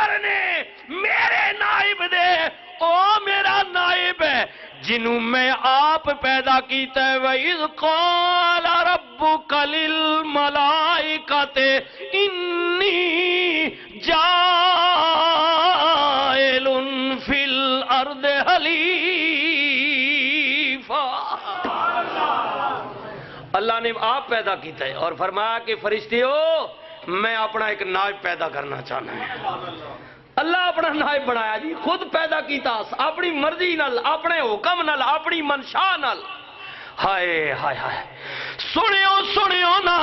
کرنے میرے نائب دے، او میرا نائب ہے جنہوں میں آپ پیدا کیتا ہے۔ وَإِذْ قَالَ رَبُّكَ لِلْمَلَائِكَةِ إِنِّي جَاعِلٌ فِي الْأَرْضِ خَلِيفَةً۔ اللہ نے آپ پیدا کیتا ہے اور فرمایا کہ فرشتیو میں اپنا ایک نائب پیدا کرنا چاہنا ہے۔ اللہ اپنا نائب بنایا جی، خود پیدا کیتا اپنی مرضی نال، اپنے حکم نال، اپنی منشا نال۔ ہائے ہائے ہائے، سنیو سنیو نا،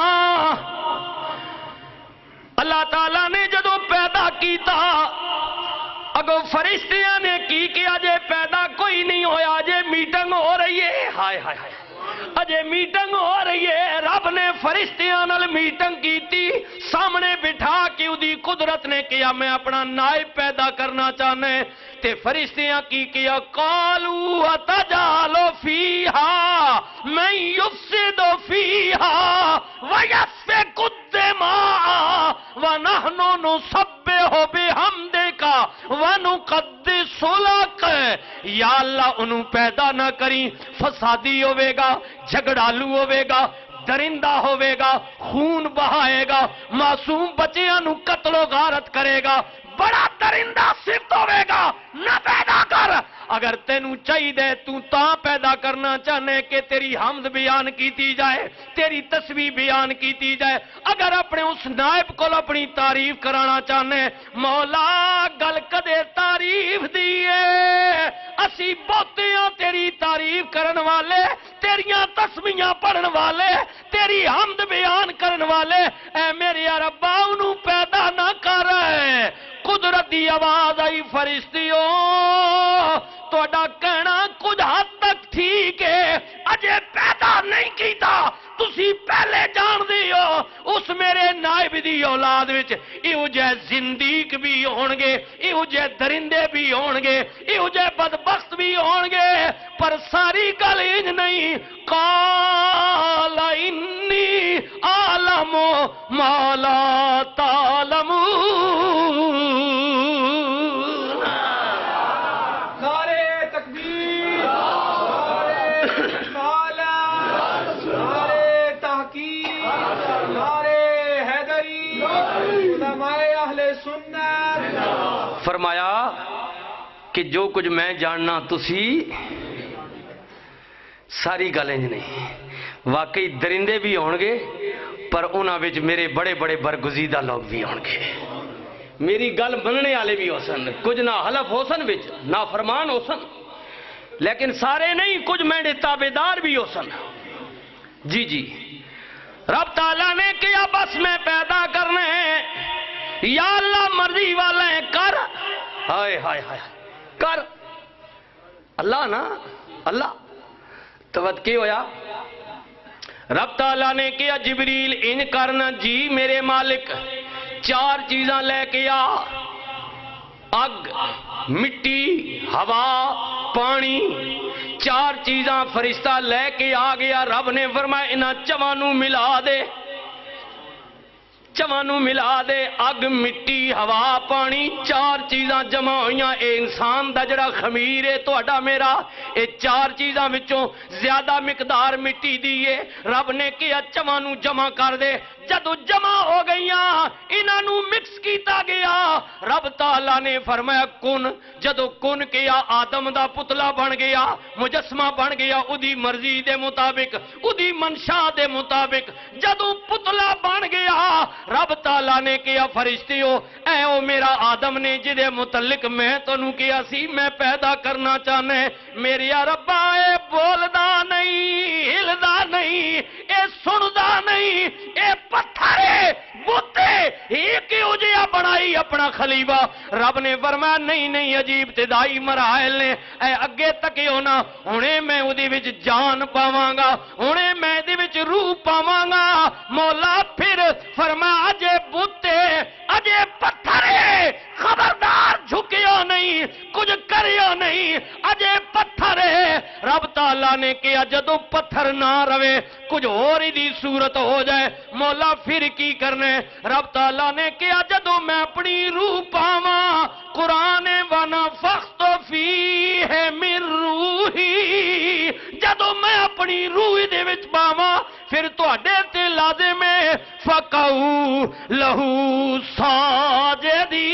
اللہ تعالیٰ نے جدو پیدا کیتا اگو فرشتیاں نے کی کیا جے پیدا کوئی نہیں ہویا، جے میٹنگ ہو رہی ہے۔ ہائے ہائے ہائے، اجے میٹنگ ہو رہی ہے، رب نے فرشتیاں نال میٹنگ کیتی، سامنے بٹھا کے دی قدرت نے کیا میں اپنا نائب پیدا کرنا چاہنے تے فرشتیاں کی کیا قالوا اتجعل فیہا من یفسد فیہا ویسفک الدماء ونحن نسبح بحمدک ونقدس لک۔ یا اللہ انہوں پیدا نہ کریں، فسادی ہوئے گا، جھگڑالو ہوئے گا، درندہ ہوئے گا، خون بہائے گا، معصوم بچیاں نو قتل و غارت کرے گا، بڑا درندہ صفت ہوئے گا، نہ پیدا کر۔ اگر تینوں چاہی دے تو تاں پیدا کرنا چاہنے کہ تیری حمد بیان کیتی جائے، تیری تسبیح بیان کیتی جائے، اگر اپنے اس نائب کو اپنی تعریف کرانا چاہنے، مولا گل کدے تعریف دیئے، اسی بہتیاں تیری تعریف کرن والے، تیریاں تسبیحاں پڑھن والے، تیری حمد بیان کرن والے، اے میرے ربا انہوں پیدا نہ کر۔ قدرت دی آواز آئی فرشتیوں توڑا کہنا کچھ حد تک ٹھیک ہے، اجے پیدا نہیں کیتا، تسی پہلے جان دیو اس میرے نائب دی اولاد وچ ایو جے زندیق بھی ہونگے، ایو جے درندے بھی ہونگے، ایو جے بدبخت بھی ہونگے، پر ساری گل انج نہیں۔ قال انی اعلم ما لا تعلمون۔ فرمایا کہ جو کچھ میں جاننا تسی ساری گل انج نہیں، واقعی درندے بھی ہونگے پر انہاں وچ میرے بڑے بڑے برگزیدہ لوگ بھی ہونگے، میری گل مننے والے بھی ہو سن، کچھ نہ حلف ہو سن وچ نہ فرمان ہو سن، لیکن سارے نہیں، کچھ میرے تابعدار بھی ہو سن۔ جی جی، رب تعالیٰ نے کیا بس میں پیدا کرنے ہیں، یا اللہ مرضی والا ہے کر۔ ہائے ہائے ہائے کر، اللہ نا اللہ توقع ہویا۔ رب تعالیٰ نے کیا جبریل ان کرنا جی میرے مالک، چار چیزاں لے کے آ، اگ، مٹی، ہوا، پانی، چار چیزاں فرشتہ لے کے آ گیا۔ رب نے فرمایا انہاں چوانوں ملا دے، چوانوں ملا دے، اگ، مٹی، ہوا، پانی، چار چیزاں جمع ہوئیاں، اے انسان دا جڑا خمیر ہے توڑا میرا، اے چار چیزاں وچوں زیادہ مقدار مٹی دیئے، رب نے کیا چوانوں جمع کر دے۔ جدو جمع ہو گئیاں انہوں مکس کیتا گیا، رب تعالیٰ نے فرمایا کن، جدو کن کیا آدم دا پتلا بن گیا، مجسمہ بن گیا، ادھی مرضی دے مطابق، ادھی منشا دے مطابق، جدو پتلا بن گیا رب تعالیٰ نے کیا فرشتیو اے او میرا آدم نے جدے متعلق میں تنوں کیا سی میں پیدا کرنا چاہنے، میری ربا اے بولدا نہیں، ہلدا نہیں، اے سندا نہیں، اے پتھرے بوتے ایک اجیا بنائی اپنا خلیفہ۔ رب نے فرمایا نہیں نہیں، عجیب ابتدائی مراحل نے، اے اگے تکے ہونا، انہیں میں ادھی وچ جان پاواں گا، انہیں میں ادھی وچ روح پاواں گا۔ مولا پھر فرمایا اجے بوتے اجے پتھرے خبردار جھکیو نہیں، کچھ کریو نہیں، اجے پتھرے۔ رب تعالیٰ نے کیا جدو پتھر نہ روے کچھ اور ہی دی صورت ہو جائے، مولا پھر کی کرنے؟ رب تعالیٰ نے کیا جدو میں اپنی روح پاواں قرآن ونفخت فیہ من روحی، جدو میں اپنی روح دے وچ پاواں پھر تواڈے تے لازم ہے فقعوا لہو ساجدین۔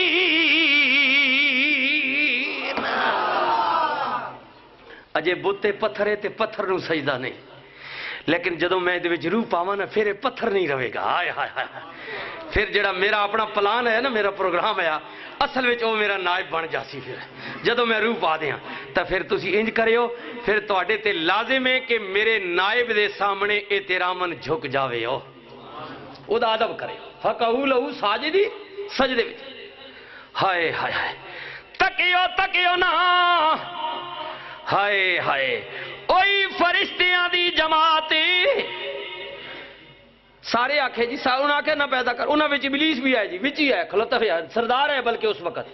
اجے بوتے پتھر ہے تے پتھر نو سجدہ نہیں، لیکن جدو میں دے وچ روح پاواں نا پھر پتھر نہیں رہے گا۔ ہائے ہائے ہائے، پھر جڑا میرا اپنا پلان ہے نا، میرا پروگرام ہے، اصل وچ وہ میرا نائب بن جاسی۔ پھر جدو میں روح پا دیاں تو پھر تسی انج کریو، پھر تواڈے تے لازم ہے کہ میرے نائب دے سامنے احتراماً جھک جاوے ہو، او دا ادب کرے، فقعوا لہو ساجدی، سجدے وچ۔ ہائے ہائے ہائے، تکیو نا، ہائے ہائے، اوئی فرشتیاں دی جماعت سارے آکھے جی، انہاں آکھے نہ پیدا کر، انہاں وچ ابلیس بھی ہے جی، وچ ہی ہے، کھلوتا ہے، سردار ہے، بلکہ اس وقت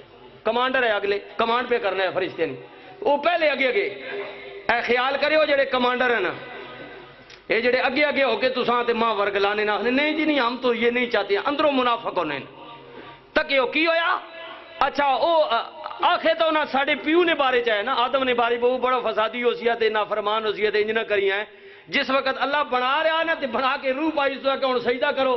کمانڈر ہے، اگلے کمانڈ پہ کرنا ہے فرشتے نے، وہ پہلے اگے اے خیال کریو جڑے کمانڈر ہیں نا، یہ جڑے اگے ہو کے تساں تے ماں ورگ لانے نہ، نہیں جی نہیں، ہم تو یہ نہیں چاہتے ہیں، اندروں منافق ہونے تکیو کی ہویا۔ اچھا او آخے تو نہ ساڑھے پیو نے بارے چاہے نا، آدم نے بارے وہ بڑا فسادی ہو سیا تے نافرمان ہو سیا تے انج نہ کری ہیں، جس وقت اللہ بنا رہا نا تے بنا کے روح پائی سو کہ ہن سجدہ کرو،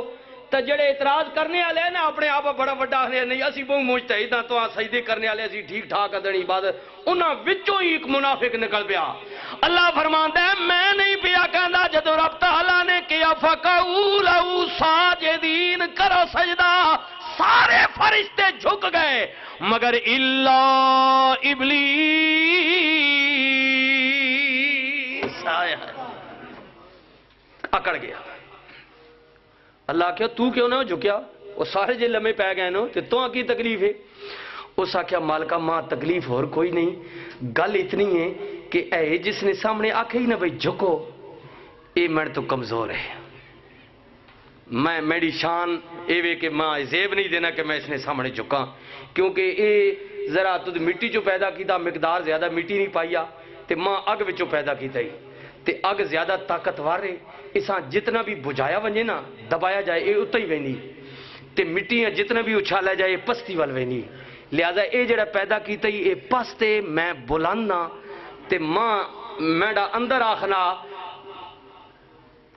تے جڑے اعتراض کرنے والے نا اپنے آپ بڑا بڑا نہیں، اسی بہت مجتہد ہاں تو سجدے کرنے والے اسی ٹھیک ٹھاک ادنی عبادت، انہاں وچوں ہی ایک منافق نکل پیا۔ اللہ فرماندا ہے میں نہیں پیا کہندا جدوں رب تعالیٰ نے کیا فقعوا لہو ساجدین، کرو سجدہ، سارے فرشتے جھک گئے مگر الا ابلیس اکڑ گیا۔ اللہ کہو تو کیوں نہ جھکیا، وہ سارے جے لمے پہ گئے نو تے تو کی تکلیف ہے؟ اس آکھیا مالکہ ماں تکلیف اور کوئی نہیں، گل اتنی ہے کہ اے جس نے سامنے آکھے ہی نہ بھئی جھکو، اے میں تو کمزور ہے، میری شان ایوے کہ ماں زیب نہیں دینا کہ میں اس نے سامنے جھکا، کیونکہ اے ذرا تو مٹی چو پیدا کیتا، مقدار زیادہ مٹی نہیں پائیا تے ماں اگ وچوں پیدا کیتا ہی تے اگ زیادہ طاقتور ہے، اساں جتنا بھی بجھایا ونجے نا، دبایا جائے اے اتنا ہی وینی تے مٹیاں جتنا بھی اچھالا جائے پستی وال وینی، لہذا اے جڑا پیدا کیتا ہی اے پستے میں بلاننا تے ماں میڈا اندر آخنا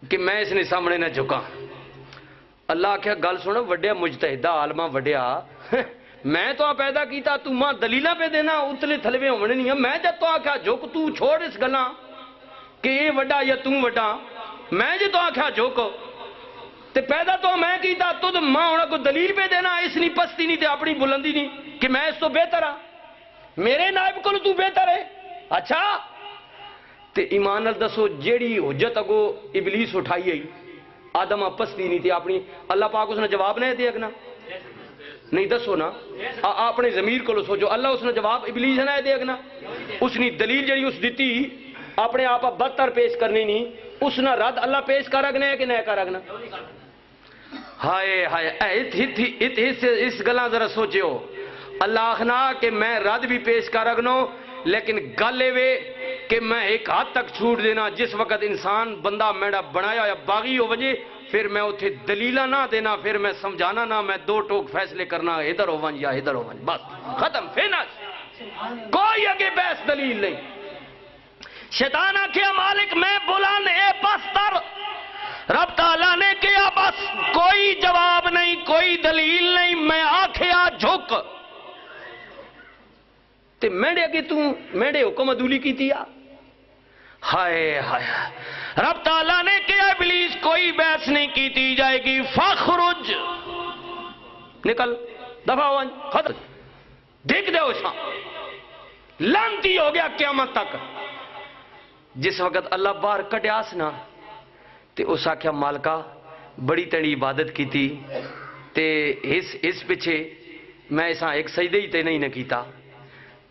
کہ میں اس نے سامنے نہ جھکا۔ اللہ کیا گل سنو وڈیا مجتہدہ عالمہ وڈیا، میں تو پیدا کیتا تو ماں دلیلہ پہ دینا اتلے تھلوے ہونے نہیں ہیں، میں جب تو آکھا جھک تو چھوڑ اس گلاں کہ یہ وڈا یا تم وڈا، میں جب تو آکھا جھک تے پیدا تو میں کیتا تو ماں ہونا کو دلیل پہ دینا اس نہیں پستی نہیں تے اپنی بلندی نہیں کہ میں اس تو بہتر ہاں، میرے نائب کو تو بہتر ہے۔ اچھا تے ایمان نال دسو جیڑی حجت اگو ابلیس اٹھائی ہے آدم پستی نہیں تھی اپنی، اللہ پاک اس نے جواب نہیں دے اگنا نہیں، دسو نا اپنے ضمیر کو سوچو، اللہ اس نے جواب ابلیس نہ دے اگنا، اس نے دلیل جڑی اس دیتی اپنے آپ بدتر پیش کرنی نہیں، اس نے رد اللہ پیش کر اگنا ہے کہ نہیں کر اگنا؟ ہائے ہائے اس گلاں ذرا سوچو، اللہ آخنا کہ میں رد بھی پیش کر اگنو، لیکن گلے وے کہ میں ایک حد تک چھوٹ دینا، جس وقت انسان بندہ میرا بنایا یا باغی ہو وجہ پھر میں اتھے دلیلہ نہ دینا، پھر میں سمجھانا نہ، میں دو ٹوک فیصلے کرنا ادھر ہو ون یا ادھر ہو ون، بس ختم فینش، کوئی اگے بحث دلیل نہیں۔ شیطان آکھیا مالک میں بلند اے پستر، رب تعالیٰ نے کیا بس کوئی جواب نہیں، کوئی دلیل نہیں، میں آکھیا جھک تے میرے اگے تو میرے حکم عدولی کی تیا۔ ہائے ہائے رب تعالیٰ نے کیا ابلیس کوئی بحث نہیں کی تی جائے گی، فخرج نکل دفع ہو ختم، دیکھ دے اساں لانتی ہو گیا قیامت تک۔ جس وقت اللہ باہر کٹیاس نا تے اس آکھیا مالکہ بڑی تڑی عبادت کی تھی تے اس پیچھے میں اساں ایک سجدے ہی تے نہیں نہ کیتا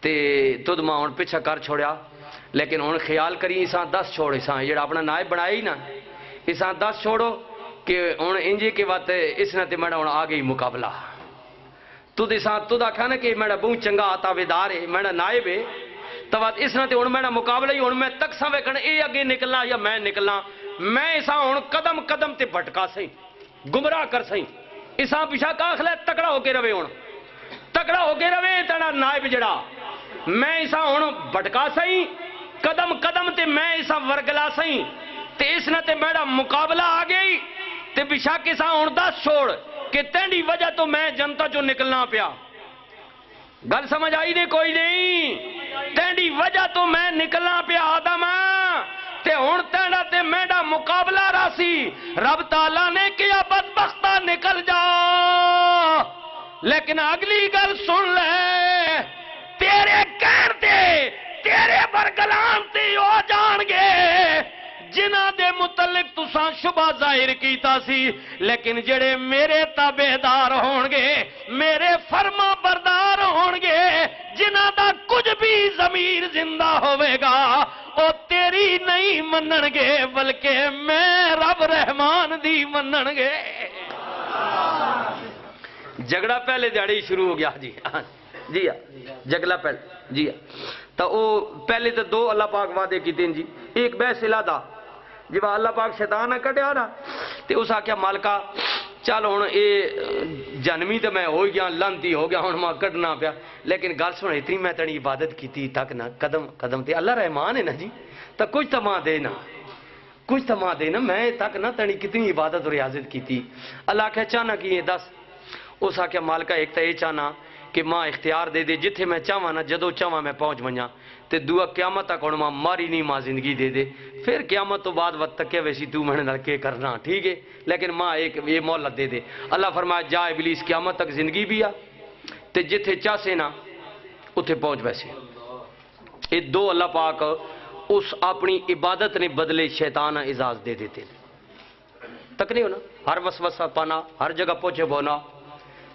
تے تد ماں ہن پیچھا کر چھوڑیا، لیکن ہن خیال کری اساں 10 چھوڑ، اساں جڑا اپنا نائب بنایا ہی نا، اساں 10 چھوڑو کہ ہن انجے کے وقت اس نے تے میرا ہن آ گئی مقابلہ، تد اساں تد آکھا نا کہ میرا بہت چنگا تابعدار ہے، میرا نائب ہے، تو اس نے تے ہن میرا مقابلہ ہی ہن میں تک سا ویکھن اے اگے نکلنا یا میں نکلنا، میں اساں ہن قدم قدم تے بھٹکا سیں، گمراہ کر سیں، اساں پیچھا کاخ لے تکڑا ہو کے روے ہن تکڑا ہو کے روے تڑا نائب جڑا میں اسا ہن بٹکا سئی قدم قدم تے میں اسا ورگلا سئی تے اس نہ تے میرا مقابلہ آ گئی تے بشک اسا ہن دس چھوڑ کہ تینڈی وجہ تو میں جنتا جو نکلنا پیا گل سمجھ آئی نہیں کوئی نہیں تینڈی وجہ تو میں نکلنا پیا آدم تے ہن تینڈا تے میرا مقابلہ راسی رب تعالیٰ نے کیا بدبختہ نکل جا لیکن اگلی گل سن لے تیرے کہر دے تیرے برگلان تے ہو جان گے جنہ دے متعلق تساں شبہ ظاہر کیتا سی لیکن جڑے میرے تابعدار ہون گے میرے فرما بردار ہون گے جنہ دا کچھ بھی ضمیر زندہ ہوئے گا او تیری نہیں منن گے بلکہ میں رب رحمان دی منن گے جھگڑا پہلے دیڑی شروع ہو گیا جی جگلا پہلے جی تو او پہلے تو دو اللہ پاک وعدے کیتے ہیں جی ایک بحث الادہ جب اللہ پاک شیطان نہ کٹیا نا تے اس آکھیا مالکا چل ہن اے جنمی تے میں ہو گیا لانتی ہو گیا ہن میں کٹنا پیا لیکن گل سن اتنی میں تیری عبادت کیتی تک نہ قدم قدم تے اللہ رحمان ہے نا جی تو کچھ تو ماں دے نا کچھ تو ماں دے نا میں تک نہ تیری کتنی عبادت اور ریاضت کیتی اللہ آکھیا چاہنا کی دس اس آکھیا مالکا ایک تو یہ چاہنا کہ ماں اختیار دے دے جتھے میں چاہواں نا جدو چاہواں میں پہنچ ونجاں تے دعا قیامت تک ہن ماں ماری نہیں ماں زندگی دے دے پھر قیامت تو بعد وقت تک ویسی تو میں نے کے کرنا ٹھیک ہے لیکن ماں ایک یہ مہلت دے دے اللہ فرمایا جا ابلیس قیامت تک زندگی بھی آ تے جتھے چاہسے نا اتھے پہنچ ویسے یہ دو اللہ پاک اس اپنی عبادت نے بدلے شیطان اعزاز دے دیتے تک نہیں ہونا ہر وسوسہ پانا ہر جگہ پہنچے بونا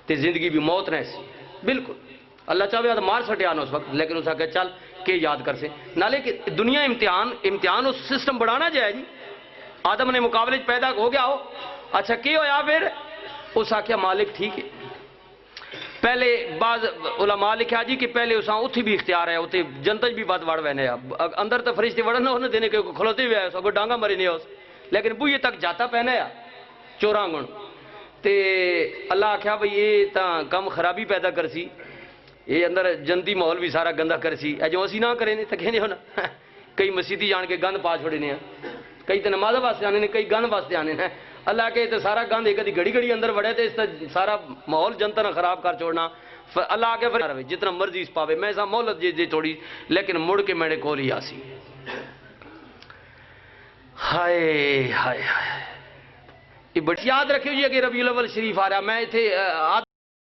تے زندگی بھی موت رہ سی بالکل اللہ چاہے تو مار سٹیا نا اس وقت لیکن اس آگے چل کے یاد کر سے نالے کہ دنیا امتحان اس سسٹم بڑھانا جائے جی آدم نے مقابلے پیدا ہو گیا ہو اچھا کی ہویا پھر اس آکھیا مالک ٹھیک ہے پہلے بعض علماء لکھا جی کہ پہلے اساں اتھی بھی اختیار ہے اتھی جنتج بھی بات وڑ وینے اندر تو فرشتے وڑنا ہونے دینے کے کھلوتے ہوئے آئے سو ڈانگا مری نہیں ہو لیکن بوئے تک جاتا پہنے یا چوراں گن تے اللہ آکھیا بھئی یہ تا کم خرابی پیدا کر سی یہ اندر جنتی ماحول بھی سارا گندہ کر سی اے جو اسی نہ کریں تو کہنے ہونا کئی مسیدی جان کے گند پا چھوڑے ہیں کئی تو نماز واسطے آنے ہیں کئی گند واسطے آنے ہیں اللہ کے تو سارا گند ایک گھڑی گھڑی اندر وڑے تو اس تا سارا ماحول جنتا نہ خراب کر چھوڑنا اللہ کے پھر جتنا مرضی اس پاوے میں ایسا مہلت دے تھوڑی لیکن مڑ کے میں نے کول ہی آسی ہائے ہائے ہائے یہ بڑی یاد رکھیو جی کہ ربیع الاول شریف آ رہا میں تھے